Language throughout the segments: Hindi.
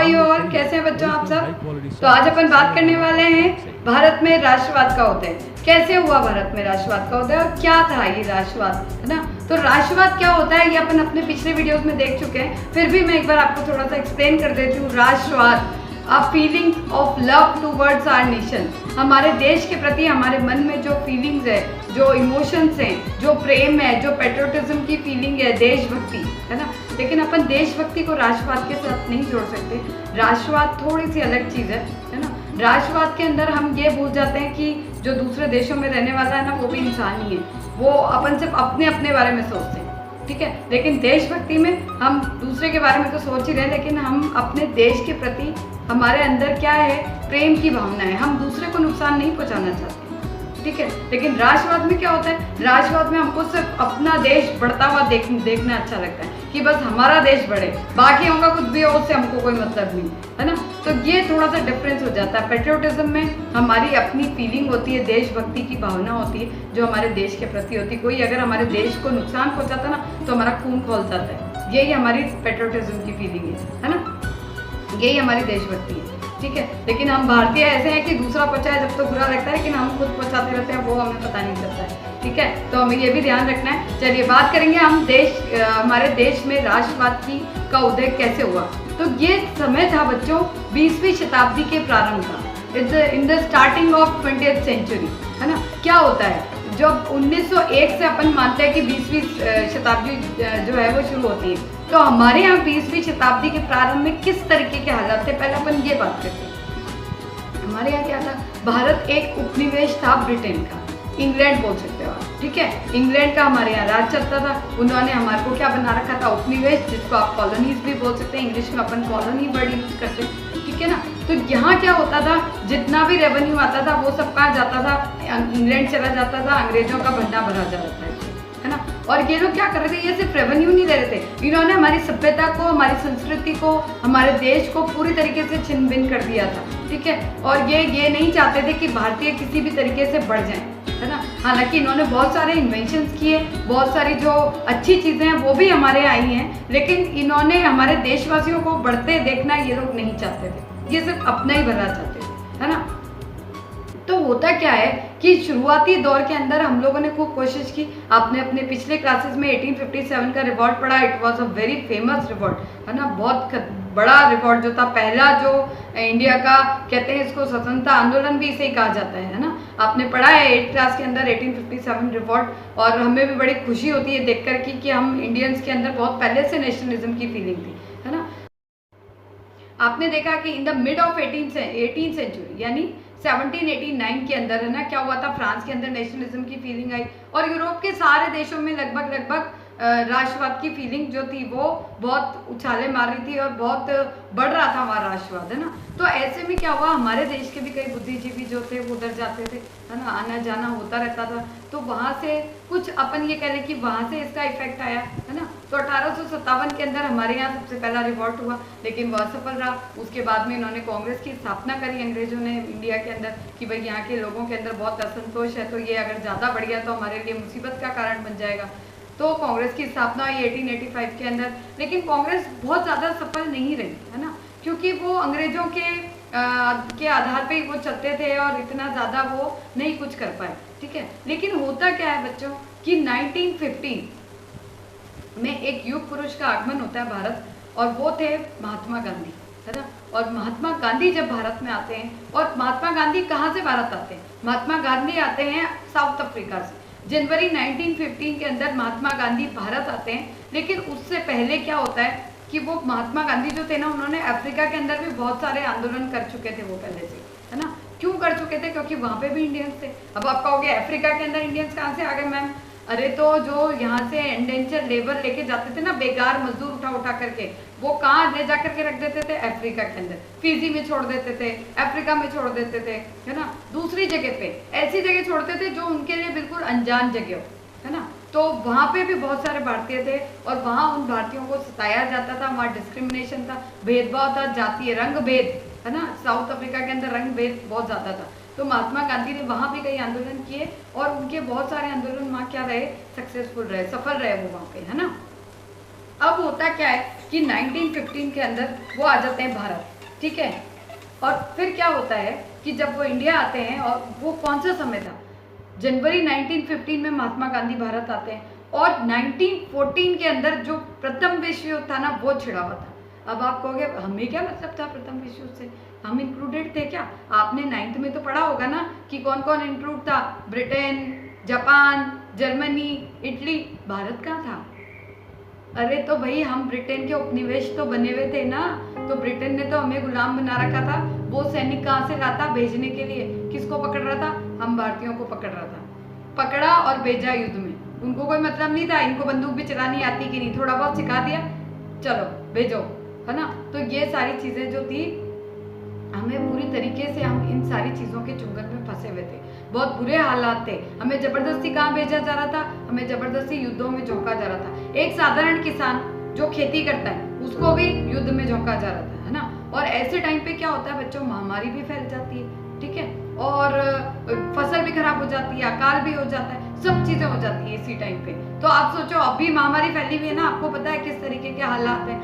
यू ऑल, कैसे हैं बच्चों आप सब। तो आज अपन बात करने वाले हैं भारत में राष्ट्रवाद का उदय। कैसे हुआ भारत में राष्ट्रवाद का उदय और क्या था ये राष्ट्रवाद, है ना। तो राष्ट्रवाद क्या होता है ये अपन अपने पिछले वीडियोस में देख चुके हैं, फिर भी मैं एक बार आपको थोड़ा सा एक्सप्लेन कर देती हूँ। राष्ट्रवाद a feeling of love towards our nation, हमारे देश के प्रति हमारे मन में जो फीलिंग्स है, जो इमोशंस हैं, जो प्रेम है, जो पेट्रियोटिज्म की फीलिंग है, देशभक्ति, है ना। लेकिन अपन देशभक्ति को राष्ट्रवाद के साथ नहीं जोड़ सकते। राष्ट्रवाद थोड़ी सी अलग चीज़ है ना। राष्ट्रवाद के अंदर हम ये भूल जाते हैं कि जो दूसरे देशों में रहने वाला है ना, वो भी इंसान ही है। वो अपन सिर्फ अपने अपने बारे में सोचते हैं, ठीक है। लेकिन देशभक्ति में हम दूसरे के बारे में तो सोच ही रहे हैं, लेकिन हम अपने देश के प्रति हमारे अंदर क्या है, प्रेम की भावना है। हम दूसरे को नुकसान नहीं पहुंचाना चाहते, ठीक है। लेकिन राष्ट्रवाद में क्या होता है, राष्ट्रवाद में हमको सिर्फ अपना देश बढ़ता हुआ देखना अच्छा लगता है कि बस हमारा देश बढ़े, बाकियों का कुछ भी हो उससे हमको कोई मतलब नहीं, है ना। तो ये थोड़ा सा डिफरेंस हो जाता है। पेट्रियोटिज्म में हमारी अपनी फीलिंग होती है, देशभक्ति की भावना होती है जो हमारे देश के प्रति होती है। कोई अगर हमारे देश को नुकसान पहुंचाता ना तो हमारा खून खौल जाता है। यही हमारी पेट्रियोटिज्म की फीलिंग है ना। यही हमारी देशभक्ति है, ठीक है। लेकिन हम भारतीय ऐसे हैं कि दूसरा पहुंचाए जब तो बुरा लगता है, लेकिन हम खुद पहुंचाते रहते हैं, वो हमें पता नहीं चलता है, ठीक है। तो हमें ये भी ध्यान रखना है। चलिए बात करेंगे हम हमारे देश में राष्ट्रवाद का उदय कैसे हुआ। तो ये समय था बच्चों 20वीं शताब्दी के प्रारंभ का, in the starting of 20th century, है ना। क्या होता है, जब 1901 से अपन मानते हैं कि 20वीं शताब्दी जो है वो शुरू होती है, तो हमारे यहाँ 20वीं शताब्दी के प्रारंभ में किस तरीके के हालात थे, पहले अपन ये बात करते हैं। हमारे यहाँ क्या था, भारत एक उपनिवेश था ब्रिटेन का, इंग्लैंड बोल सकते हो आप, ठीक है। इंग्लैंड का हमारे यहाँ राज चलता था। उन्होंने हमारे को क्या बना रखा था, उपनिवेश, जिसको आप कॉलोनीज भी बोल सकते हैं। इंग्लिश में अपन कॉलोनी वर्ड यूज करते हैं, ठीक है ना। तो यहाँ क्या होता था, जितना भी रेवेन्यू आता था वो सब कहाँ जाता था, इंग्लैंड चला जाता था, अंग्रेजों का भंडार भरा जाता है ना। और ये लोग क्या कर रहे थे, ये सिर्फ रेवेन्यू नहीं ले रहे थे, इन्होंने हमारी सभ्यता को, हमारी संस्कृति को, हमारे देश को पूरी तरीके से छिन भिन कर दिया था, ठीक है। और ये नहीं चाहते थे कि भारतीय किसी भी तरीके से बढ़ जाएं, है ना। हालांकि इन्होंने बहुत सारे इन्वेंशंस किए, बहुत सारी जो अच्छी चीज़ें हैं वो भी हमारे आई हैं, लेकिन इन्होंने हमारे देशवासियों को बढ़ते देखना ये लोग नहीं चाहते थे, ये सिर्फ अपना ही भला चाहते थे, है ना। तो होता क्या है कि शुरुआती दौर के अंदर हम लोगों ने खूब कोशिश की। आपने अपने पिछले क्लासेस में 1857 का रिवॉल्ट पढ़ा, it was a very famous revolt, है ना। बहुत बड़ा रिवॉल्ट जो था, पहला जो इंडिया का कहते हैं इसको स्वतंत्रता आंदोलन भी इसे ही कहा जाता है ना। आपने पढ़ा है 8th क्लास के अंदर 1857 रिवॉल्ट, और हमें भी बड़ी खुशी होती है देखकर कि हम इंडियंस के अंदर बहुत पहले से नेशनलिज्म की फीलिंग थी, है ना। आपने देखा कि in the mid of 18th century यानी 1789 के अंदर, है ना, क्या हुआ था, फ्रांस के अंदर नेशनलिज्म की फीलिंग आई, और यूरोप के सारे देशों में लगभग राष्ट्रवाद की फीलिंग जो थी वो बहुत उछाले मार रही थी और बहुत बढ़ रहा था हमारा राष्ट्रवाद, है ना। तो ऐसे में क्या हुआ, हमारे देश के भी कई बुद्धिजीवी जो थे वो उधर जाते थे, है ना, आना जाना होता रहता था। तो वहाँ से कुछ अपन ये कह लें कि वहाँ से इसका इफेक्ट आया, है ना। तो 1857 के अंदर हमारे यहाँ सबसे पहला रिवॉल्ट हुआ, लेकिन वह असफल रहा। उसके बाद में इन्होंने कांग्रेस की स्थापना करी अंग्रेजों ने इंडिया के अंदर कि भाई यहाँ के लोगों के अंदर बहुत असंतोष है, तो ये अगर ज़्यादा बढ़ गया तो हमारे लिए मुसीबत का कारण बन जाएगा। तो कांग्रेस की स्थापना हुई 1885 के अंदर, लेकिन कांग्रेस बहुत ज़्यादा सफल नहीं रही, है ना, क्योंकि वो अंग्रेजों के आधार पे ही वो चलते थे और इतना ज़्यादा वो नहीं कुछ कर पाए, ठीक है। लेकिन होता क्या है बच्चों कि 1915 में एक युग पुरुष का आगमन होता है भारत, और वो थे महात्मा गांधी, है ना। और महात्मा गांधी जब भारत में आते हैं, और महात्मा गांधी कहाँ से भारत आते हैं, महात्मा गांधी आते हैं साउथ अफ्रीका से। जनवरी 1915 के अंदर महात्मा गांधी भारत आते हैं, लेकिन उससे पहले क्या होता है कि वो महात्मा गांधी जो थे ना, उन्होंने अफ्रीका के अंदर भी बहुत सारे आंदोलन कर चुके थे वो पहले से, है ना। क्यों कर चुके थे, क्योंकि वहाँ पे भी इंडियंस थे। अब आप कहोगे अफ्रीका के अंदर इंडियंस कहाँ से आ गए मैम, अरे तो जो यहाँ से इंडेंचर लेबर लेके जाते थे ना, बेकार मजदूर उठा करके, वो कहाँ ले जा करके रख देते थे, अफ्रीका के अंदर, फिजी में छोड़ देते थे, अफ्रीका में छोड़ देते थे, है ना, दूसरी जगह पे, ऐसी जगह छोड़ते थे जो उनके लिए बिल्कुल अनजान जगह हो, है ना। तो वहाँ पे भी बहुत सारे भारतीय थे, और वहाँ उन भारतीयों को सताया जाता था, वहाँ डिस्क्रिमिनेशन था, भेदभाव था, जातीय रंग भेद, है ना। साउथ अफ्रीका के अंदर रंग भेद बहुत ज़्यादा था। तो महात्मा गांधी ने वहाँ भी कई आंदोलन किए, और उनके बहुत सारे आंदोलन वहाँ क्या रहे, सक्सेसफुल रहे, सफल रहे वो वहाँ पे, है ना। अब होता क्या है कि 1915 के अंदर वो आ जाते हैं भारत, ठीक है। और फिर क्या होता है कि जब वो इंडिया आते हैं, और वो कौन सा समय था, जनवरी 1915 में महात्मा गांधी भारत आते हैं, और 1914 के अंदर जो प्रथम विश्व युद्ध था ना वो छिड़ा हुआ था। अब आप कहोगे हमें क्या मतलब था प्रथम विश्व युद्ध से, हम इंक्लूडेड थे क्या? आपने 9th में तो पढ़ा होगा ना कि कौन कौन इंक्लूड था, Britain, Japan, Germany, Italy, Bharat कहाँ था? अरे तो भाई हम ब्रिटेन के उपनिवेश तो बने हुए थे ना, तो ब्रिटेन ने तो हमें गुलाम बना रखा था। वो सैनिक कहाँ से लाता भेजने के लिए, किसको पकड़ रहा था? हम भारतीयों को पकड़ रहा था, पकड़ा और भेजा युद्ध में। उनको कोई मतलब नहीं था इनको बंदूक भी चलानी आती कि नहीं, थोड़ा बहुत सिखा दिया, चलो भेजो, है ना। तो ये सारी चीजें जो थी, हमें पूरी तरीके से हम इन सारी चीज़ों के चुंगल में फंसे हुए थे, बहुत बुरे हालात थे। हमें ज़बरदस्ती कहाँ भेजा जा रहा था? हमें ज़बरदस्ती युद्धों में झोंका जा रहा था। एक साधारण किसान जो खेती करता है उसको भी युद्ध में झोंका जा रहा था, है ना। और ऐसे टाइम पे क्या होता है बच्चों, महामारी भी फैल जाती है, ठीक है, और फसल भी खराब हो जाती है, अकाल भी हो जाता है, सब चीज़ें हो जाती है इसी टाइम पे। तो आप सोचो अभी महामारी फैली हुई है ना, आपको पता है किस तरीके के हालात हैं,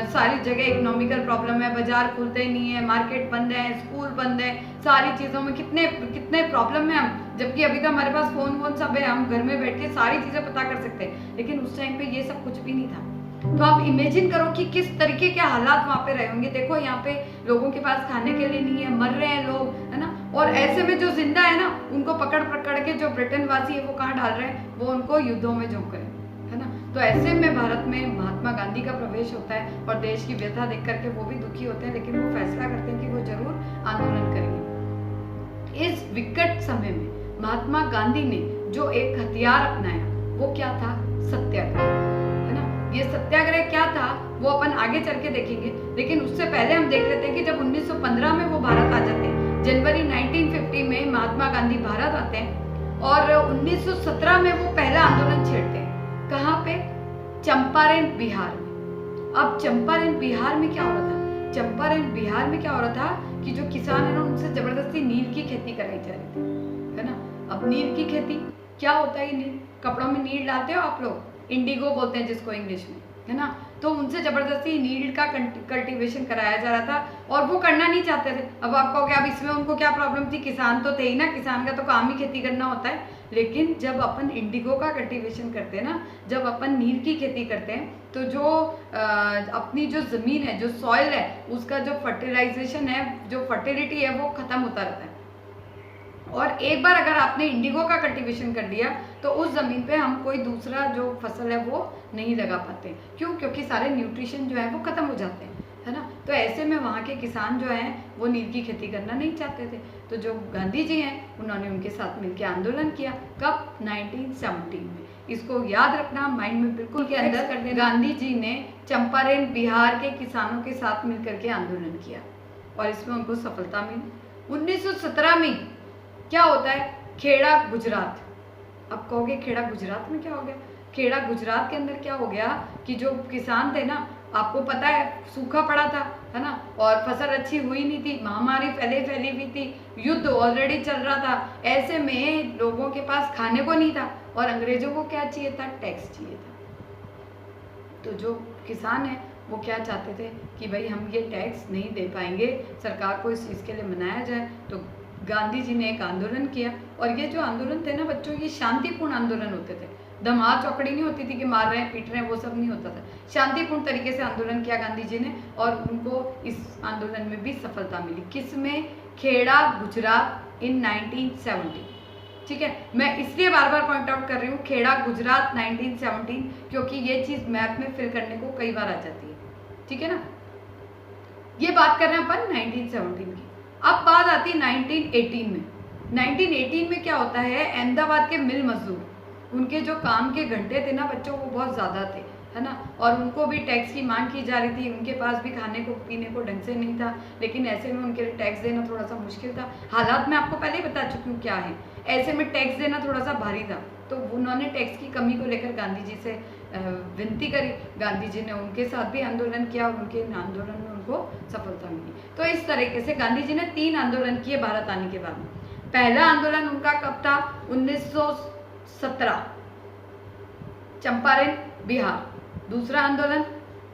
सारी जगह इकोनॉमिकल प्रॉब्लम है, बाजार खुलते नहीं है, मार्केट बंद है, स्कूल बंद है, सारी चीज़ों में कितने कितने प्रॉब्लम है हम, जबकि अभी तो हमारे पास फोन सब है, हम घर में बैठ के सारी चीज़ें पता कर सकते हैं। लेकिन उस टाइम पे ये सब कुछ भी नहीं था। तो आप इमेजिन करो कि किस तरीके के हालात वहाँ पे रहे होंगे। देखो यहाँ पे लोगों के पास खाने के लिए नहीं है, मर रहे हैं लोग, है ना। और ऐसे में जो जिंदा है ना उनको पकड़ पकड़ के जो ब्रिटेन वासी है वो कहाँ डाल रहे हैं, वो उनको युद्धों में झोंक रहे हैं, है ना। तो ऐसे में भारत में महात्मा गांधी का प्रवेश होता है और देश की व्यथा देख करके वो भी दुखी होते हैं, लेकिन वो फैसला करते हैं कि वो जरूर आंदोलन करेंगे। इस विकट समय में महात्मा गांधी ने जो एक हथियार अपनाया वो क्या था? सत्याग्रह, है ना। ये सत्याग्रह क्या था वो अपन आगे चल के देखेंगे, लेकिन उससे पहले हम देख लेते हैं कि जब 1915 में वो भारत आ जाते हैं, जनवरी 1950 में महात्मा गांधी भारत आते हैं, और 1917 में वो पहला आंदोलन छेड़ते हैं। कहाँ पे? चंपारण बिहार में। अब चंपारण बिहार में क्या हो रहा था? चंपारण बिहार में क्या हो रहा था कि जो किसान है ना उनसे जबरदस्ती नील की खेती कराई जा रही थी, है ना। अब नील की खेती क्या होता है? नील, कपड़ों में नील डालते हो आप लोग, इंडिगो बोलते हैं जिसको इंग्लिश में, है ना। तो उनसे जबरदस्ती नील का कल्टीवेशन कराया जा रहा था और वो करना नहीं चाहते थे। अब आप कहोगे अब इसमें उनको क्या प्रॉब्लम थी? किसान तो थे ही ना, किसान का तो काम ही खेती करना होता है। लेकिन जब अपन इंडिगो का कल्टीवेशन करते हैं ना, जब अपन नील की खेती करते हैं, तो जो अपनी जो ज़मीन है, जो सॉइल है, उसका जो फर्टिलाइजेशन है, जो फर्टिलिटी है, वो ख़त्म होता रहता है। और एक बार अगर आपने इंडिगो का कल्टीवेशन कर लिया तो उस ज़मीन पे हम कोई दूसरा जो फसल है वो नहीं लगा पाते। क्यों? क्योंकि सारे न्यूट्रिशन जो है वो ख़त्म हो जाते हैं, है ना। तो ऐसे में वहाँ के किसान जो हैं वो नील की खेती करना नहीं चाहते थे। तो जो गांधी जी हैं उन्होंने उनके साथ मिलकर आंदोलन किया। कब? 1917 में। इसको याद रखना, माइंड में बिल्कुल के अंदर कर देना। गांधी जी ने चंपारण बिहार के किसानों के साथ मिलकर के आंदोलन किया और इसमें उनको सफलता मिली। 1917 में क्या होता है? खेड़ा गुजरात। अब कहोगे खेड़ा गुजरात में क्या हो गया? खेड़ा गुजरात के अंदर क्या हो गया कि जो किसान थे ना, आपको पता है सूखा पड़ा था, है ना, और फसल अच्छी हुई नहीं थी, महामारी फैली हुई थी, युद्ध ऑलरेडी चल रहा था। ऐसे में लोगों के पास खाने को नहीं था और अंग्रेजों को क्या चाहिए था? टैक्स चाहिए था। तो जो किसान है वो क्या चाहते थे कि भाई हम ये टैक्स नहीं दे पाएंगे, सरकार को इस चीज़ के लिए मनाया जाए। तो गांधी जी ने एक आंदोलन किया और ये जो आंदोलन थे ना बच्चों, ये शांतिपूर्ण आंदोलन होते थे। धमाल चौकड़ी नहीं होती थी कि मार रहे हैं पीट रहे हैं, वो सब नहीं होता था। शांतिपूर्ण तरीके से आंदोलन किया गांधी जी ने और उनको इस आंदोलन में भी सफलता मिली। किस में? खेड़ा गुजरात इन 1917। ठीक है, मैं इसलिए बार बार पॉइंट आउट कर रही हूँ खेड़ा गुजरात 1917, क्योंकि ये चीज़ मैप में फिल करने को कई बार आ जाती है। ठीक है ना, ये बात कर रहे हैं अपन 1917 की। अब बात आती है 1918 में। 1918 में क्या होता है? अहमदाबाद के मिल मजदूर, उनके जो काम के घंटे थे ना बच्चों, वो बहुत ज़्यादा थे, है ना, और उनको भी टैक्स की मांग की जा रही थी। उनके पास भी खाने को पीने को ढंग से नहीं था, लेकिन ऐसे में उनके लिए टैक्स देना थोड़ा सा मुश्किल था। हालात मैं आपको पहले ही बता चुकी हूँ क्या है। ऐसे में टैक्स देना थोड़ा सा भारी था, तो उन्होंने टैक्स की कमी को लेकर गांधी जी से विनती करी। गांधी जी ने उनके साथ भी आंदोलन किया और उनके आंदोलन में उनको सफलता मिली। तो इस तरीके से गांधी जी ने 3 आंदोलन किए भारत आने के बाद। पहला आंदोलन उनका कब था? 1917 चंपारण बिहार। दूसरा आंदोलन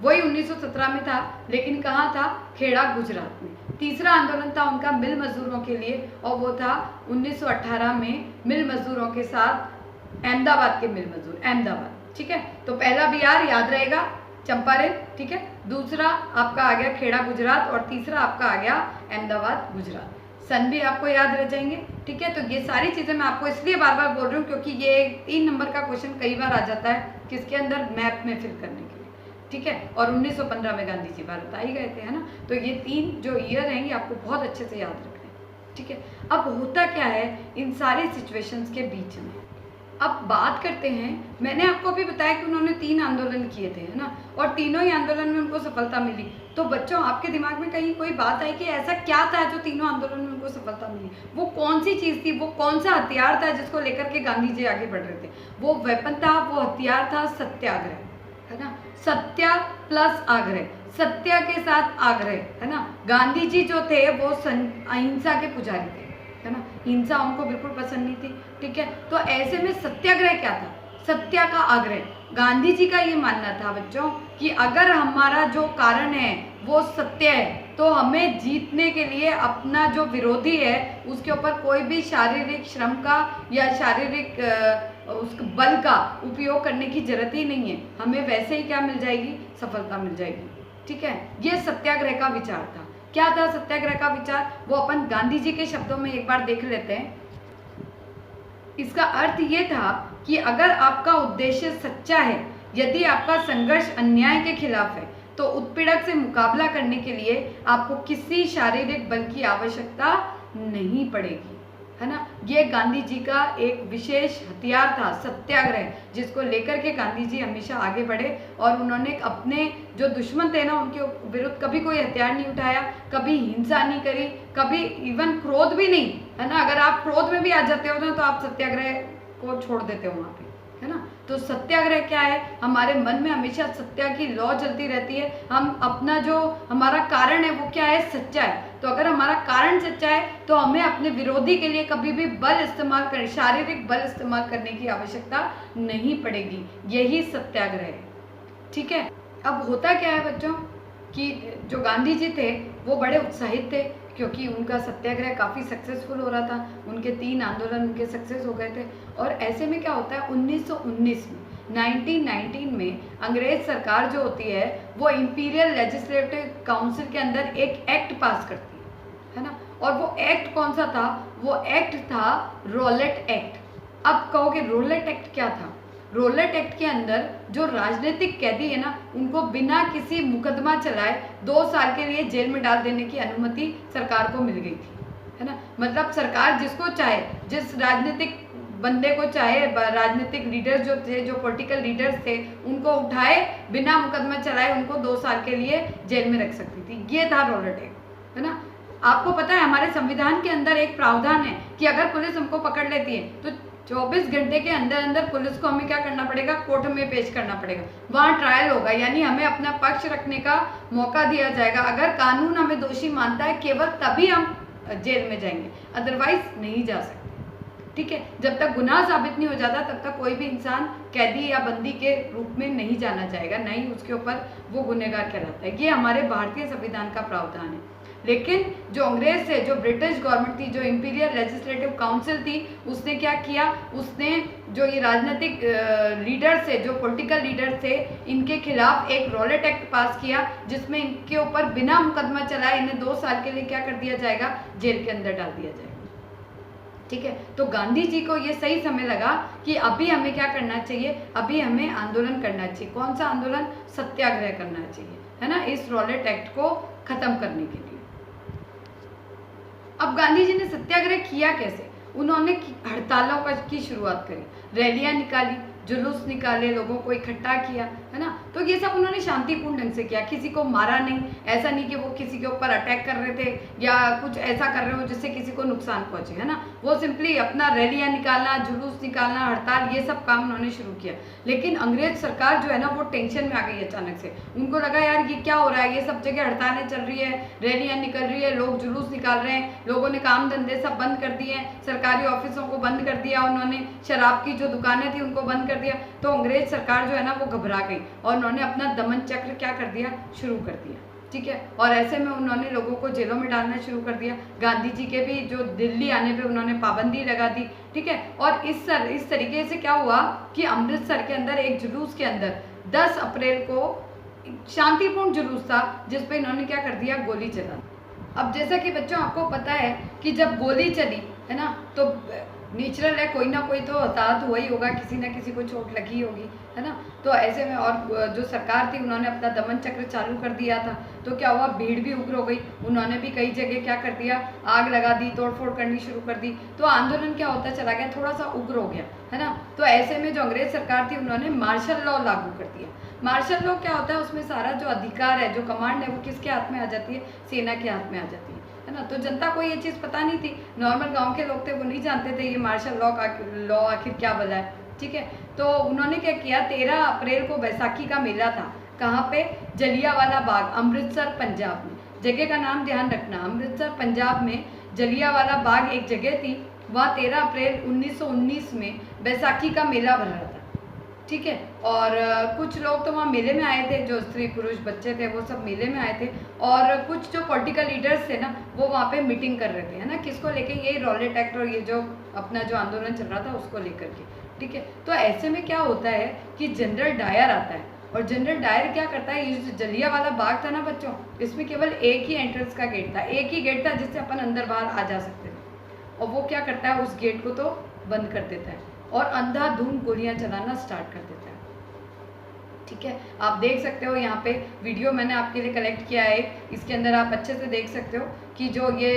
वही 1917 में था, लेकिन कहाँ था? खेड़ा गुजरात में। तीसरा आंदोलन था उनका मिल मजदूरों के लिए, और वो था 1918 में मिल मजदूरों के साथ अहमदाबाद के मिल मजदूर, अहमदाबाद, ठीक है। तो पहला बिहार याद रहेगा, चंपारण, ठीक है। दूसरा आपका आ गया खेड़ा गुजरात, और तीसरा आपका आ गया अहमदाबाद गुजरात। सन भी आपको याद रह जाएंगे, ठीक है। तो ये सारी चीज़ें मैं आपको इसलिए बार बार बोल रही हूँ क्योंकि ये 3 नंबर का क्वेश्चन कई बार आ जाता है किसके अंदर, मैप में फिल करने के लिए, ठीक है। और 1915 में गांधी जी भारत आ ही गए थे, है ना। तो ये 3 जो ईयर हैं ये आपको बहुत अच्छे से याद रखने हैं, ठीक है। अब होता क्या है इन सारी सिचुएशंस के बीच में, अब बात करते हैं, मैंने आपको अभी बताया कि उन्होंने 3 आंदोलन किए थे, है ना, और तीनों ही आंदोलन में उनको सफलता मिली। तो बच्चों आपके दिमाग में कहीं कोई बात आई कि ऐसा क्या था जो तीनों आंदोलन में उनको सफलता मिली? वो कौन सी चीज़ थी, वो कौन सा हथियार था जिसको लेकर के गांधी जी आगे बढ़ रहे थे? वो वेपन था, वो हथियार था सत्याग्रह, है ना। सत्या प्लस आग्रह, सत्या के साथ आग्रह, है ना। गांधी जी जो थे वो अहिंसा के पुजारी थे, है ना। हिंसा उनको बिल्कुल पसंद नहीं थी, ठीक है। तो ऐसे में सत्याग्रह क्या था? सत्या का आग्रह। गांधी जी का ये मानना था बच्चों कि अगर हमारा जो कारण है वो सत्य है तो हमें जीतने के लिए अपना जो विरोधी है उसके ऊपर कोई भी शारीरिक श्रम का या शारीरिक उस बल का उपयोग करने की जरूरत ही नहीं है, हमें वैसे ही क्या मिल जाएगी? सफलता मिल जाएगी, ठीक है। ये सत्याग्रह का विचार था। क्या था सत्याग्रह का विचार? वो अपन गांधी जी के शब्दों में एक बार देख लेते हैं। इसका अर्थ ये था कि अगर आपका उद्देश्य सच्चा है, यदि आपका संघर्ष अन्याय के खिलाफ है, तो उत्पीड़क से मुकाबला करने के लिए आपको किसी शारीरिक बल की आवश्यकता नहीं पड़ेगी, है ना। ये गांधी जी का एक विशेष हथियार था सत्याग्रह, जिसको लेकर के गांधी जी हमेशा आगे बढ़े और उन्होंने अपने जो दुश्मन थे ना उनके विरुद्ध कभी कोई हथियार नहीं उठाया, कभी हिंसा नहीं करी, कभी इवन क्रोध भी नहीं, है ना। अगर आप क्रोध में भी आ जाते हो ना तो आप सत्याग्रह को छोड़ देते हो वहाँ पे, है ना। तो सत्याग्रह क्या है? हमारे मन में हमेशा सत्या की लौ चलती रहती है। हम अपना जो हमारा कारण है वो क्या है? सच्चा है। तो अगर हमारा कारण सच्चा है तो हमें अपने विरोधी के लिए कभी भी बल इस्तेमाल कर, शारीरिक बल इस्तेमाल करने की आवश्यकता नहीं पड़ेगी। यही सत्याग्रह है, ठीक है। अब होता क्या है बच्चों कि जो गांधी जी थे वो बड़े उत्साहित थे क्योंकि उनका सत्याग्रह काफ़ी सक्सेसफुल हो रहा था, उनके 3 आंदोलन उनके सक्सेस हो गए थे। और ऐसे में क्या होता है 1919 में 1919 में अंग्रेज सरकार जो होती है वो इंपीरियल लेजिस्लेटिव काउंसिल के अंदर एक एक्ट पास करती है ना। और वो एक्ट कौन सा था? वो एक्ट था रोलेट एक्ट। अब कहोगे रोलेट एक्ट क्या था? रोलेट एक्ट के अंदर जो राजनीतिक कैदी है ना उनको बिना किसी मुकदमा चलाए 2 साल के लिए जेल में डाल देने की अनुमति सरकार को मिल गई थी, है ना। मतलब सरकार जिसको चाहे, जिस राजनीतिक बंदे को चाहे, राजनीतिक लीडर्स जो थे, जो पॉलिटिकल लीडर्स थे, उनको उठाए बिना मुकदमा चलाए उनको 2 साल के लिए जेल में रख सकती थी। ये था रोलेट एक्ट, है ना। आपको पता है हमारे संविधान के अंदर एक प्रावधान है कि अगर पुलिस हमको पकड़ लेती है तो 24 घंटे के अंदर अंदर पुलिस को हमें क्या करना पड़ेगा? कोर्ट में पेश करना पड़ेगा, वहाँ ट्रायल होगा, यानी हमें अपना पक्ष रखने का मौका दिया जाएगा। अगर कानून हमें दोषी मानता है केवल तभी हम जेल में जाएंगे, अदरवाइज नहीं जा सकते, ठीक है। जब तक गुनाह साबित नहीं हो जाता तब तक कोई भी इंसान कैदी या बंदी के रूप में नहीं जाना चाहेगा, नहीं उसके ऊपर वो गुनहगार कहलाता है। ये हमारे भारतीय संविधान का प्रावधान है। लेकिन जो अंग्रेज थे, जो ब्रिटिश गवर्नमेंट थी, जो इंपीरियल लेजिस्लेटिव काउंसिल थी, उसने क्या किया? उसने जो ये राजनीतिक लीडर्स थे, जो पॉलिटिकल लीडर्स थे, इनके खिलाफ एक रोलेट एक्ट पास किया जिसमें इनके ऊपर बिना मुकदमा चलाए इन्हें 2 साल के लिए क्या कर दिया जाएगा? जेल के अंदर डाल दिया जाएगा, ठीक है। तो गांधी जी को ये सही समय लगा कि अभी हमें क्या करना चाहिए? अभी हमें आंदोलन करना चाहिए। कौन सा आंदोलन? सत्याग्रह करना चाहिए, है ना, इस रोलेट एक्ट को खत्म करने के लिए। अब गांधी जी ने सत्याग्रह किया कैसे? उन्होंने हड़तालों की शुरुआत करी, रैलियां निकाली, जुलूस निकाले, लोगों को इकट्ठा किया, है ना। तो ये सब उन्होंने शांतिपूर्ण ढंग से किया, किसी को मारा नहीं, ऐसा नहीं कि वो किसी के ऊपर अटैक कर रहे थे या कुछ ऐसा कर रहे हो जिससे किसी को नुकसान पहुंचे, है ना। वो सिंपली अपना रैलियां निकालना, जुलूस निकालना, हड़ताल, ये सब काम उन्होंने शुरू किया। लेकिन अंग्रेज सरकार जो है ना वो टेंशन में आ गई अचानक से। उनको लगा यार ये क्या हो रहा है, ये सब जगह हड़तालें चल रही है, रैलियां निकल रही है, लोग जुलूस निकाल रहे हैं, लोगों ने काम धंधे सब बंद कर दिए, सरकारी ऑफिसों को बंद कर दिया, उन्होंने शराब की जो दुकानें थी उनको बंद कर दिया तो अंग्रेज सरकार जो है ना वो घबरा गई और उन्होंने अपना दमन चक्र क्या कर दिया, शुरू कर दिया। ठीक है, और ऐसे में उन्होंने लोगों को जेलों में डालना शुरू कर दिया। गांधी जी के भी जो दिल्ली आने पे उन्होंने पाबंदी लगा दी। ठीक है, और इस तरीके से क्या हुआ कि अमृतसर के अंदर एक जुलूस के अंदर 10 अप्रैल को शांतिपूर्ण जुलूस था जिस पे इन्होंने क्या कर दिया, गोली चला। अब जैसा कि बच्चों आपको पता है कि जब गोली चली है ना तो नेचुरल है, कोई ना कोई तो हताहत हुआ ही होगा, किसी ना किसी को चोट लगी होगी, है ना। तो ऐसे में और जो सरकार थी उन्होंने अपना दमन चक्र चालू कर दिया था। तो क्या हुआ, भीड़ भी उग्र हो गई, उन्होंने भी कई जगह क्या कर दिया, आग लगा दी, तोड़फोड़ करनी शुरू कर दी। तो आंदोलन क्या होता चला गया, थोड़ा सा उग्र हो गया, है ना। तो ऐसे में जो अंग्रेज सरकार थी उन्होंने मार्शल लॉ लागू कर दिया। मार्शल लॉ क्या होता है, उसमें सारा जो अधिकार है, जो कमांड है वो किसके हाथ में आ जाती है, सेना के हाथ में आ जाती है ना। तो जनता को ये चीज़ पता नहीं थी, नॉर्मल गांव के लोग थे वो नहीं जानते थे ये मार्शल लॉ आखिर क्या बोला है। ठीक है, तो उन्होंने क्या किया, 13 अप्रैल को बैसाखी का मेला था। कहाँ पे, जलियांवाला बाग, अमृतसर पंजाब में। जगह का नाम ध्यान रखना, अमृतसर पंजाब में जलियांवाला बाग एक जगह थी, वहाँ 13 अप्रैल 1919 में बैसाखी का मेला भर रहा था। ठीक है, और कुछ लोग तो वहाँ मेले में आए थे, जो स्त्री पुरुष बच्चे थे वो सब मेले में आए थे, और कुछ जो पॉलिटिकल लीडर्स थे ना वो वहाँ पे मीटिंग कर रहे थे, है ना। किसको लेके, ये रॉलेट एक्ट और ये जो अपना जो आंदोलन चल रहा था उसको लेकर के। ठीक है, तो ऐसे में क्या होता है कि जनरल डायर आता है, और जनरल डायर क्या करता है, ये जो जलियांवाला बाग था ना बच्चों, इसमें केवल एक ही एंट्रेंस का गेट था, एक ही गेट था जिससे अपन अंदर बाहर आ जा सकते थे, और वो क्या करता है, उस गेट को तो बंद कर देता है और अंधाधुंध गोलियां चलाना स्टार्ट कर देता है। ठीक है, आप देख सकते हो यहाँ पे वीडियो मैंने आपके लिए कलेक्ट किया है, इसके अंदर आप अच्छे से देख सकते हो कि जो ये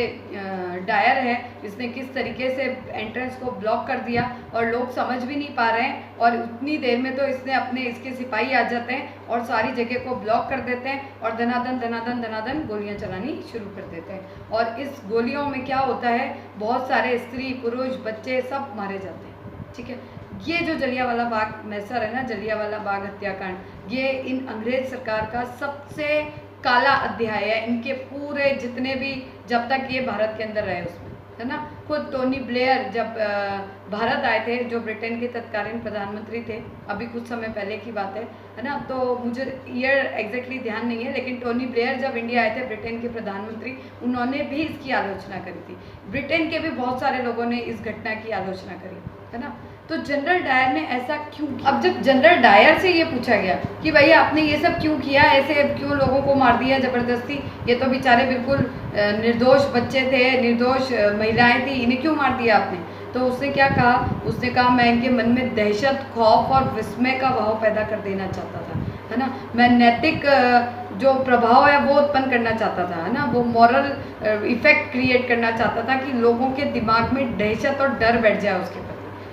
डायर है इसने किस तरीके से एंट्रेंस को ब्लॉक कर दिया, और लोग समझ भी नहीं पा रहे हैं, और उतनी देर में तो इसके सिपाही आ जाते हैं और सारी जगह को ब्लॉक कर देते हैं और धनाधन धनाधन धनाधन गोलियां चलानी शुरू कर देते हैं। और इस गोलियों में क्या होता है, बहुत सारे स्त्री पुरुष बच्चे सब मारे जाते हैं। ठीक है, ये जो जलियांवाला बाग मैसर है ना, जलियांवाला बाग हत्याकांड, ये इन अंग्रेज सरकार का सबसे काला अध्याय है, इनके पूरे जितने भी, जब तक ये भारत के अंदर रहे उसमें, है ना। खुद टोनी ब्लेयर जब भारत आए थे, जो ब्रिटेन के तत्कालीन प्रधानमंत्री थे, अभी कुछ समय पहले की बात है ना, तो मुझे ईयर एग्जैक्टली ध्यान नहीं है, लेकिन टोनी ब्लेयर जब इंडिया आए थे ब्रिटेन के प्रधानमंत्री, उन्होंने भी इसकी आलोचना करी थी। ब्रिटेन के भी बहुत सारे लोगों ने इस घटना की आलोचना करी, है ना। तो जनरल डायर ने ऐसा क्यों किया? अब जब जनरल डायर से ये पूछा गया कि भैया आपने ये सब क्यों किया, ऐसे क्यों लोगों को मार दिया ज़बरदस्ती, ये तो बेचारे बिल्कुल निर्दोष बच्चे थे, निर्दोष महिलाएं थी, इन्हें क्यों मार दिया आपने? तो उसने क्या कहा, उसने कहा मैं इनके मन में दहशत, खौफ और विस्मय का भाव पैदा कर देना चाहता था, है ना। मैं नैतिक जो प्रभाव है वो उत्पन्न करना चाहता था, है ना, वो मॉरल इफेक्ट क्रिएट करना चाहता था कि लोगों के दिमाग में दहशत और डर बैठ जाए उसके प्रति,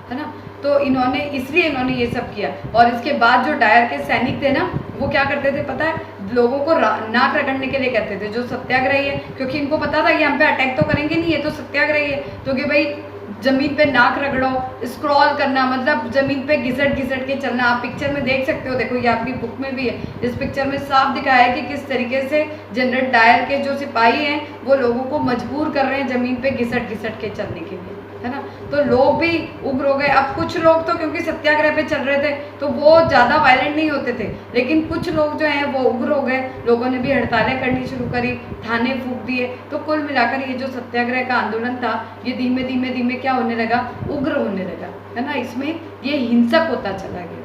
है ना। तो इसलिए इन्होंने ये सब किया। और इसके बाद जो डायर के सैनिक थे ना, वो क्या करते थे पता है, लोगों को नाक रगड़ने के लिए कहते थे, जो सत्याग्रही है, क्योंकि इनको पता था कि हम पे अटैक तो करेंगे नहीं, ये तो सत्याग्रही है, तो कि भाई जमीन पे नाक रगड़ो, स्क्रॉल करना, मतलब जमीन पे घिसट घिसट के चलना। आप पिक्चर में देख सकते हो, देखो ये आपकी बुक में भी है, इस पिक्चर में साफ दिखाया है कि किस तरीके से जनरल डायर के जो सिपाही हैं वो लोगों को मजबूर कर रहे हैं जमीन पे घिसट घिसट के चलने के लिए, है ना। तो लोग भी उग्र हो गए। अब कुछ लोग तो क्योंकि सत्याग्रह पे चल रहे थे तो वो ज़्यादा वायलेंट नहीं होते थे, लेकिन कुछ लोग जो हैं वो उग्र हो गए, लोगों ने भी हड़तालें करनी शुरू करी, थाने फूंक दिए। तो कुल मिलाकर ये जो सत्याग्रह का आंदोलन था ये धीमे धीमे धीमे क्या होने लगा, उग्र होने लगा, है ना। इसमें ये हिंसक होता चला गया।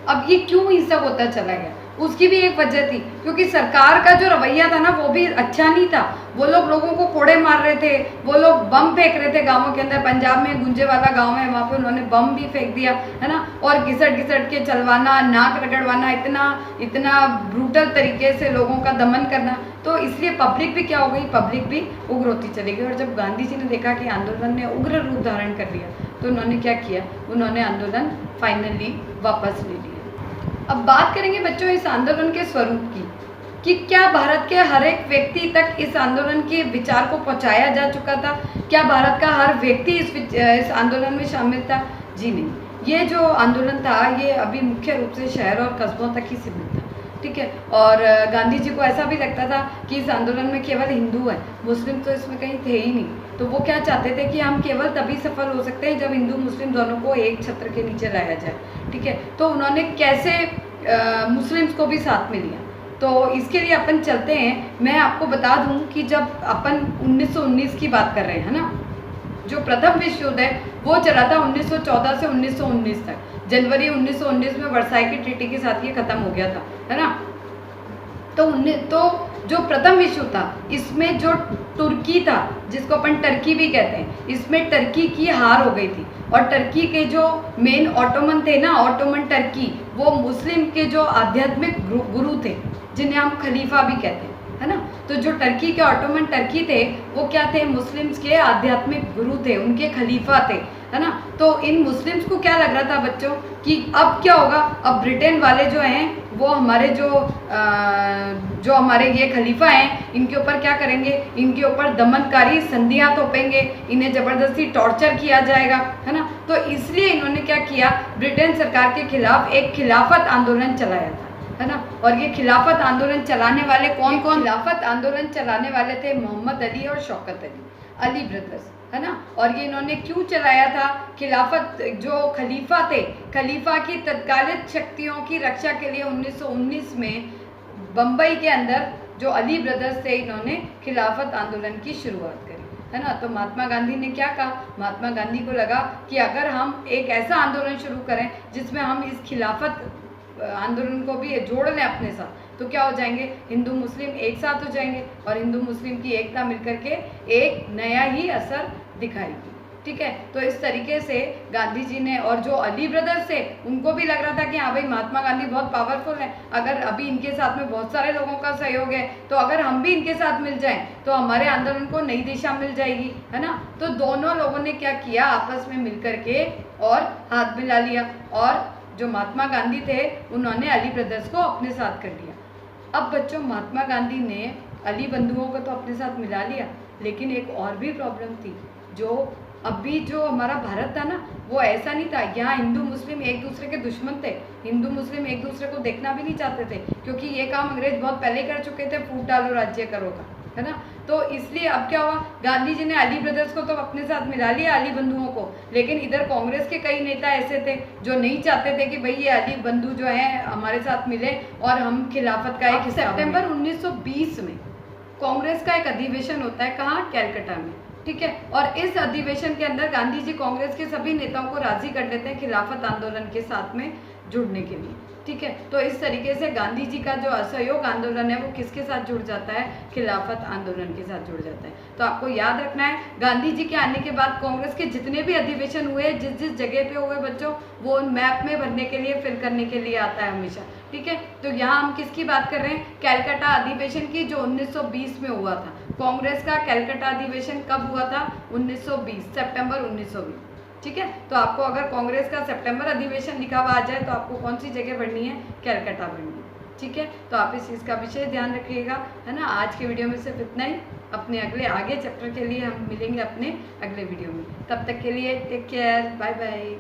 अब ये क्यों हिंसक होता चला गया, उसकी भी एक वजह थी, क्योंकि सरकार का जो रवैया था ना वो भी अच्छा नहीं था। वो लोग लोगों को कोड़े मार रहे थे, वो लोग बम फेंक रहे थे गांवों के अंदर। पंजाब में गुंजेवाला गांव है, वहाँ पे उन्होंने बम भी फेंक दिया, है ना। और घिसट घिसट के चलवाना, नाक रगड़वाना, इतना ब्रूटल तरीके से लोगों का दमन करना। तो इसलिए पब्लिक भी क्या हो गई, पब्लिक भी उग्र होती चली गई। और जब गांधी जी ने देखा कि आंदोलन ने उग्र रूप धारण कर लिया तो उन्होंने क्या किया, उन्होंने आंदोलन फाइनली वापस ले लिया। अब बात करेंगे बच्चों इस आंदोलन के स्वरूप की, कि क्या भारत के हर एक व्यक्ति तक इस आंदोलन के विचार को पहुंचाया जा चुका था? क्या भारत का हर व्यक्ति इस आंदोलन में शामिल था? जी नहीं। ये जो आंदोलन था ये अभी मुख्य रूप से शहर और कस्बों तक ही सीमित था। ठीक है। और गांधी जी को ऐसा भी लगता था कि इस आंदोलन में केवल हिंदू है, मुस्लिम तो इसमें कहीं थे ही नहीं। तो वो क्या चाहते थे कि हम केवल तभी सफल हो सकते हैं जब हिंदू मुस्लिम दोनों को एक छत्र के नीचे लाया जाए, ठीक है। तो उन्होंने कैसे मुस्लिम्स को भी साथ में लिया, तो इसके लिए अपन चलते हैं। मैं आपको बता दूं कि जब अपन 1919 की बात कर रहे हैं ना, जो प्रथम विश्व युद्ध है वो चला था 1914 से 1919 तक। जनवरी 1919 में वर्साई की ट्रीटी के साथ ये खत्म हो गया था, है ना। तो जो प्रथम विश्व था इसमें जो तुर्की था, जिसको अपन टर्की भी कहते हैं, इसमें टर्की की हार हो गई थी। और टर्की के जो मेन ऑटोमन थे ना, ऑटोमन टर्की, वो मुस्लिम के जो आध्यात्मिक गुरु थे, जिन्हें हम खलीफा भी कहते हैं, है ना। तो जो टर्की के ऑटोमन टर्की थे वो क्या थे, मुस्लिम्स के आध्यात्मिक गुरु थे, उनके खलीफा थे, है ना। तो इन मुस्लिम्स को क्या लग रहा था बच्चों कि अब क्या होगा, अब ब्रिटेन वाले जो हैं वो हमारे जो हमारे ये खलीफा हैं इनके ऊपर क्या करेंगे, इनके ऊपर दमनकारी संधियां थोपेंगे, इन्हें ज़बरदस्ती टॉर्चर किया जाएगा, है ना। तो इसलिए इन्होंने क्या किया, ब्रिटेन सरकार के खिलाफ एक खिलाफत आंदोलन चलाया था, है ना। और ये खिलाफत आंदोलन चलाने वाले कौन कौन, खिलाफत आंदोलन चलाने वाले थे मोहम्मद अली और शौकत अली, अली ब्रदर्स, है ना। और ये इन्होंने क्यों चलाया था, खिलाफत जो खलीफा थे, खलीफा की तत्कालिक शक्तियों की रक्षा के लिए 1919 में बम्बई के अंदर जो अली ब्रदर्स थे, इन्होंने खिलाफत आंदोलन की शुरुआत करी, है ना। तो महात्मा गांधी ने क्या कहा, महात्मा गांधी को लगा कि अगर हम एक ऐसा आंदोलन शुरू करें जिसमें हम इस खिलाफत आंदोलन को भी जोड़ लें अपने साथ, तो क्या हो जाएंगे, हिंदू मुस्लिम एक साथ हो जाएंगे और हिंदू मुस्लिम की एकता मिलकर के एक नया ही असर दिखाएगी, ठीक है। तो इस तरीके से गांधी जी ने, और जो अली ब्रदर्स थे उनको भी लग रहा था कि हाँ भाई महात्मा गांधी बहुत पावरफुल है, अगर अभी इनके साथ में बहुत सारे लोगों का सहयोग है तो अगर हम भी इनके साथ मिल जाएं तो हमारे आंदोलन को नई दिशा मिल जाएगी, है ना। तो दोनों लोगों ने क्या किया, आपस में मिल करके और हाथ मिला लिया, और जो महात्मा गांधी थे उन्होंने अली ब्रदर्स को अपने साथ कर लिया। अब बच्चों, महात्मा गांधी ने अली बंधुओं को तो अपने साथ मिला लिया, लेकिन एक और भी प्रॉब्लम थी। जो अभी जो हमारा भारत था ना, वो ऐसा नहीं था, यहाँ हिंदू मुस्लिम एक दूसरे के दुश्मन थे, हिंदू मुस्लिम एक दूसरे को देखना भी नहीं चाहते थे, क्योंकि ये काम अंग्रेज बहुत पहले कर चुके थे, फूट डालो राज्य करो का, है ना। तो इसलिए अब क्या हुआ, गांधी जी ने अली ब्रदर्स को तो अपने साथ मिला लिया, अली बंधुओं को, लेकिन इधर कांग्रेस के कई नेता ऐसे थे जो नहीं चाहते थे कि भाई ये अली बंधु जो है हमारे साथ मिले और हम खिलाफत का एक सितंबर 1920 में कांग्रेस का एक अधिवेशन होता है, कहाँ, कैलकाटा में, ठीक है। और इस अधिवेशन के अंदर गांधी जी कांग्रेस के सभी नेताओं को राजी कर लेते हैं खिलाफत आंदोलन के साथ में जुड़ने के लिए, ठीक है। तो इस तरीके से गांधी जी का जो असहयोग आंदोलन है वो किसके साथ जुड़ जाता है, खिलाफत आंदोलन के साथ जुड़ जाता है। तो आपको याद रखना है, गांधी जी के आने के बाद कांग्रेस के जितने भी अधिवेशन हुए, जिस जिस जगह पे हुए बच्चों, वो मैप में भरने के लिए, फिल करने के लिए आता है हमेशा, ठीक है। तो यहाँ हम किसकी बात कर रहे हैं, कैलकाटा अधिवेशन की, जो 1920 में हुआ था। कांग्रेस का कैलकाटा अधिवेशन कब हुआ था, 1920, सितंबर 1920, ठीक है। तो आपको अगर कांग्रेस का सितंबर अधिवेशन लिखा हुआ आ जाए तो आपको कौन सी जगह पढ़नी है, कैलकाटा पढ़नी है, ठीक है। तो आप इस चीज़ का विशेष ध्यान रखिएगा, है ना। आज के वीडियो में सिर्फ इतना ही, अपने अगले आगे चैप्टर के लिए हम मिलेंगे अपने अगले वीडियो में। तब तक के लिए टेक केयर, बाय बाय।